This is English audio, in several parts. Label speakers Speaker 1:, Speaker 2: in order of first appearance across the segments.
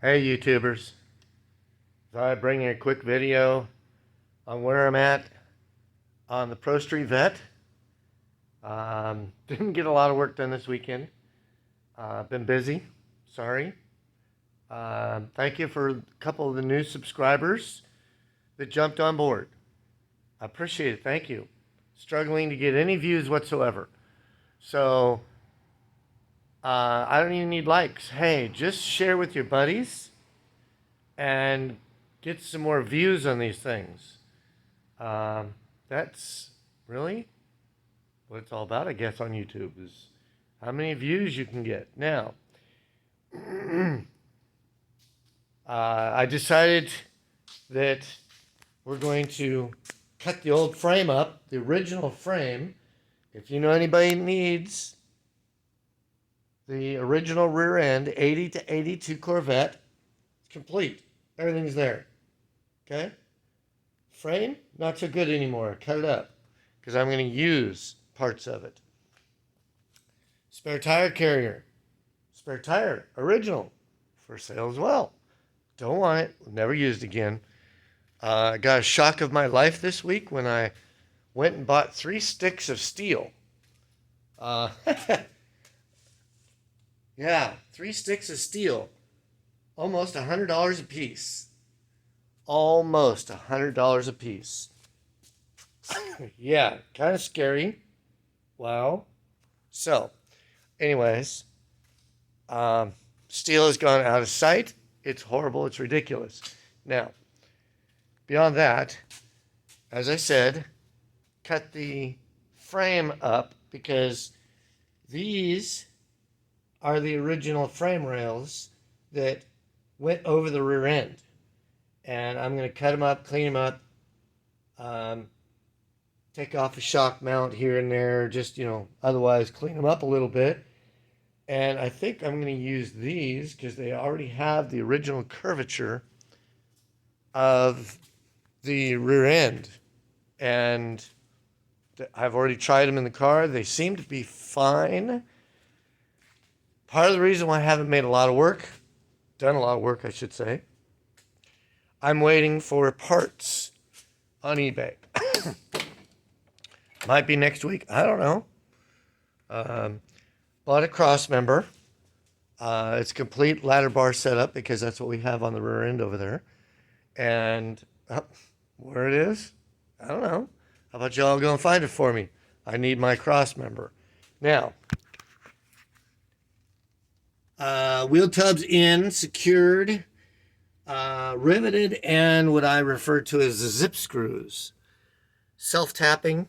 Speaker 1: Hey YouTubers, thought I'd bring you a quick video on where I'm at on the Pro Street Vet. Didn't get a lot of work done this weekend. Been busy, sorry. Thank you for a couple of the new subscribers that jumped on board. I appreciate it, thank you. Struggling to get any views whatsoever. So, I don't even need likes. Hey, just share with your buddies and get some more views on these things. That's really what it's all about, I guess, on YouTube, is how many views you can get. Now, I decided that we're going to cut the old frame up, the original frame. If you know anybody needs the original rear end, 80 to 82 Corvette, it's complete. Everything's there. Okay? Frame, not so good anymore. Cut it up because I'm going to use parts of it. Spare tire carrier. Spare tire, original, for sale as well. Don't want it. Never used again. I got a shock of my life this week when I went and bought 3 sticks of steel. Yeah, 3 sticks of steel. Almost $100 a piece. Almost $100 a piece. Yeah, kind of scary. Wow. So, anyways, steel has gone out of sight. It's horrible. It's ridiculous. Now, beyond that, as I said, cut the frame up because these are the original frame rails that went over the rear end. And I'm going to cut them up, clean them up, take off a shock mount here and there, just, otherwise clean them up a little bit. And I think I'm going to use these because they already have the original curvature of the rear end. And I've already tried them in the car. They seem to be fine. Part of the reason why I haven't made a lot of work, done a lot of work, I should say, I'm waiting for parts on eBay. Might be next week. I don't know. Bought a cross member. It's a complete ladder bar setup because that's what we have on the rear end over there. And where it is, I don't know. How about y'all go and find it for me? I need my cross member. Now, wheel tubs in, secured, riveted, and what I refer to as the zip screws. Self-tapping.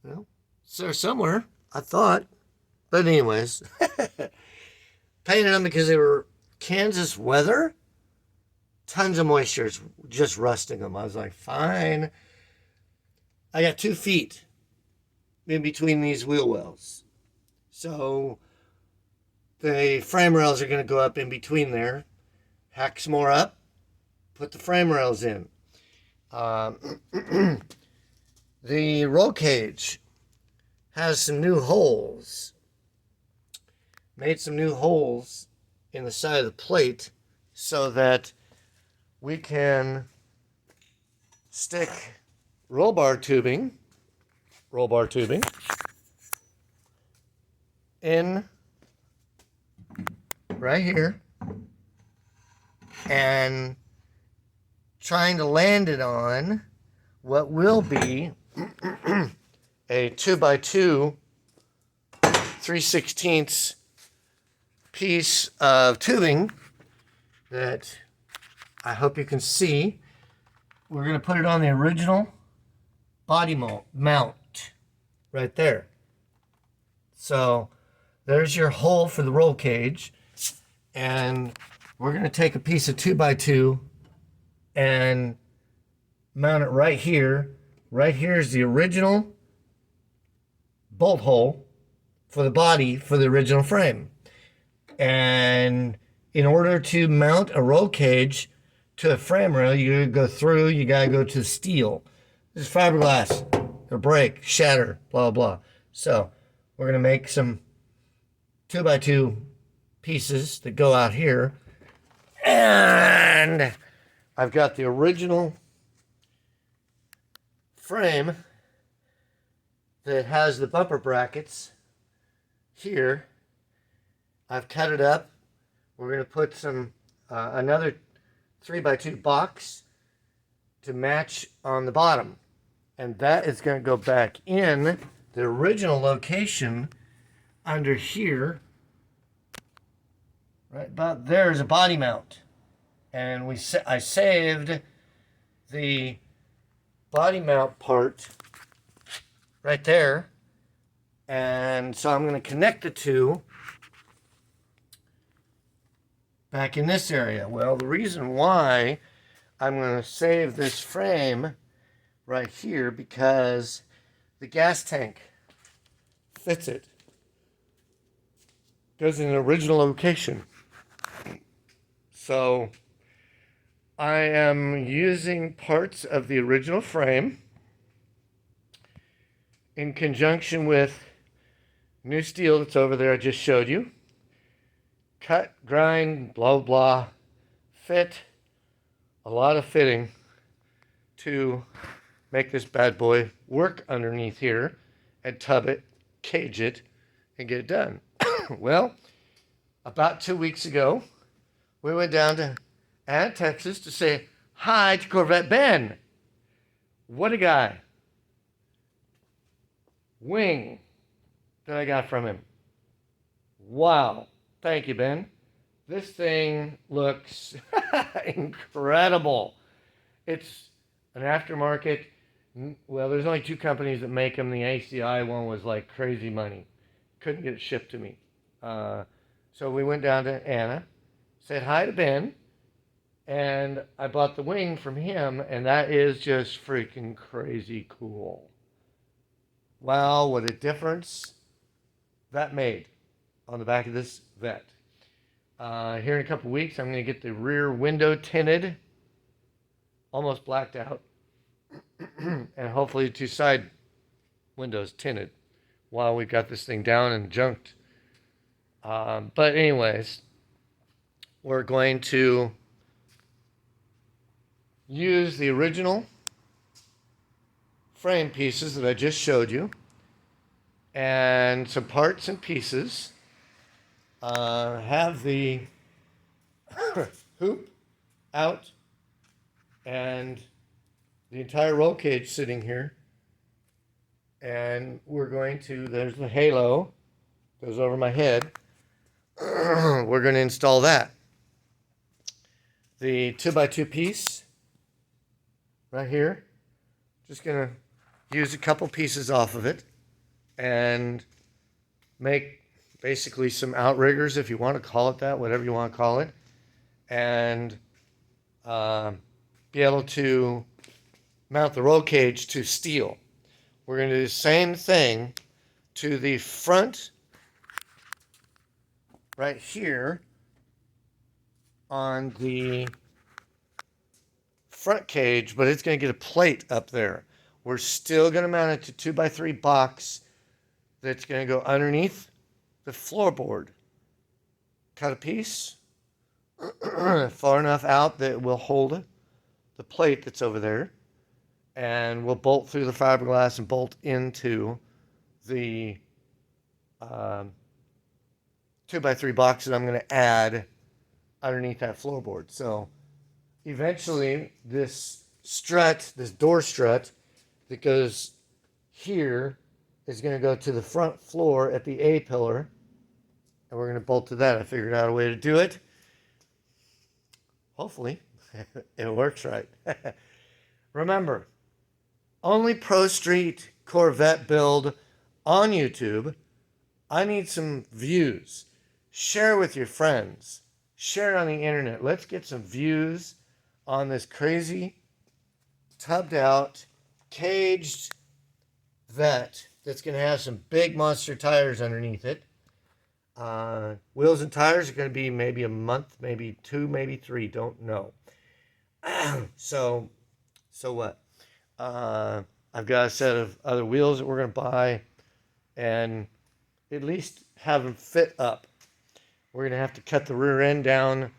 Speaker 1: Well, it's there somewhere, I thought. But anyways, painted them because they were Kansas weather. Tons of moisture, just rusting them. I was like, fine. I got 2 feet in between these wheel wells. So the frame rails are going to go up in between there. Hack some more up. Put the frame rails in. The roll cage has some new holes. Made some new holes in the side of the plate so that we can stick roll bar tubing in right here and trying to land it on what will be a 2x2 3/16 piece of tubing that I hope you can see. We're going to put it on the original body mount right there. So there's your hole for the roll cage, and we're going to take a piece of 2x2 and mount it right here. Right here is the original bolt hole for the body for the original frame. And in order to mount a roll cage to a frame rail, you gotta go through, you gotta go to steel. This is fiberglass. It'll break, shatter, blah, blah. So we're gonna make some 2x2 pieces that go out here And I've got the original frame that has the bumper brackets here. I've cut it up. We're going to put some another 3x2 box to match on the bottom. And that is going to go back in the original location under here. Right about there is a body mount. And I saved the body mount part right there. And so I'm going to connect the two back in this area. Well, the reason why I'm going to save this frame right here, because the gas tank fits it. Goes in the original location. So I am using parts of the original frame in conjunction with new steel that's over there I just showed you. Cut, grind, blah, blah, fit, a lot of fitting to make this bad boy work underneath here and tub it, cage it, and get it done. Well, about 2 weeks ago, we went down to Anna, Texas to say hi to Corvette Ben. What a guy. Wing that I got from him. Wow. Thank you, Ben. This thing looks incredible. It's an aftermarket. Well, there's only 2 companies that make them. The ACI one was like crazy money. Couldn't get it shipped to me. So we went down to Anna, said hi to Ben, and I bought the wing from him, and that is just freaking crazy cool. Wow, what a difference that made on the back of this Vette. Here in a couple weeks, I'm going to get the rear window tinted, almost blacked out, and hopefully 2 side windows tinted while we've got this thing down and junked. But anyways, we're going to use the original frame pieces that I just showed you and some parts and pieces. Have the hoop out and the entire roll cage sitting here. And we're going to, there's the halo, goes over my head. We're going to install that. The 2x2 piece right here, just going to use a couple pieces off of it and make basically some outriggers, if you want to call it that, whatever you want to call it, and be able to mount the roll cage to steel. We're going to do the same thing to the front right here on the front cage, but it's going to get a plate up there. We're still going to mount it to 2x3 box that's going to go underneath the floorboard. Cut a piece far enough out that it will hold the plate that's over there, and we'll bolt through the fiberglass and bolt into the 2x3 box that I'm going to add underneath that floorboard. So eventually this strut, this door strut that goes here, is going to go to the front floor at the A pillar, and we're going to bolt to that. I figured out a way to do it. Hopefully it works right. Remember, only Pro Street Corvette build on YouTube. I need some views. Share with your friends. Share it on the internet. Let's get some views on this crazy, tubbed out, caged Vette that's going to have some big monster tires underneath it. Wheels and tires are going to be maybe a month, maybe 2, maybe 3. Don't know. So what? I've got a set of other wheels that we're going to buy and at least have them fit up. We're going to have to cut the rear end down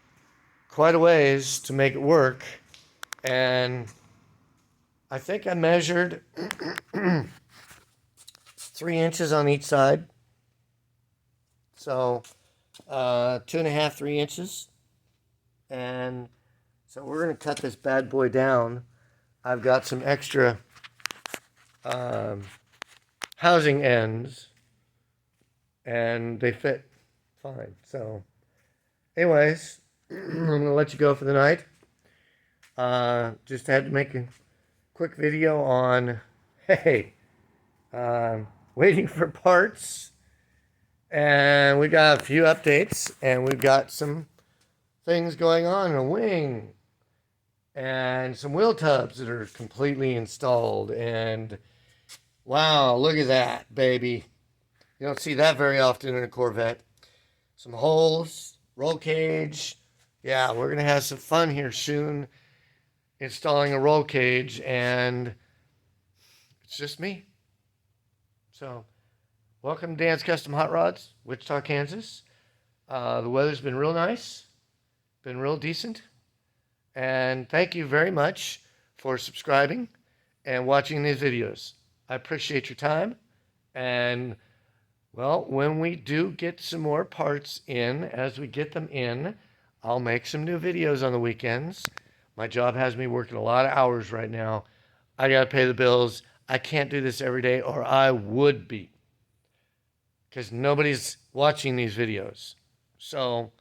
Speaker 1: quite a ways to make it work. And I think I measured 3 inches on each side. So 2.5, 3 inches. And so we're going to cut this bad boy down. I've got some extra housing ends, and they fit fine. So anyways, I'm going to let you go for the night. Just had to make a quick video on, hey, waiting for parts. And we got a few updates, and we've got some things going on, a wing, and some wheel tubs that are completely installed. And wow, look at that, baby. You don't see that very often in a Corvette. Some holes, roll cage. Yeah, we're going to have some fun here soon installing a roll cage, and it's just me. So, welcome to Dan's Custom Hot Rods, Wichita, Kansas. The weather's been real nice, been real decent, and thank you very much for subscribing and watching these videos. I appreciate your time, and well, when we do get some more parts in, as we get them in, I'll make some new videos on the weekends. My job has me working a lot of hours right now. I got to pay the bills. I can't do this every day, or I would be, because nobody's watching these videos. So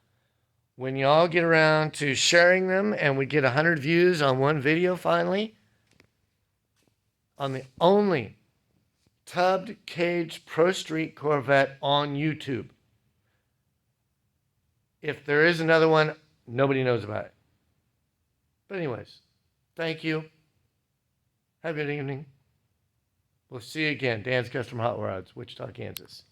Speaker 1: when y'all get around to sharing them and we get 100 views on one video finally, on the only tubbed cage Pro Street Corvette on YouTube. If there is another one, nobody knows about it. But anyways, thank you. Have a good evening. We'll see you again. Dan's Custom Hot Rods, Wichita, Kansas.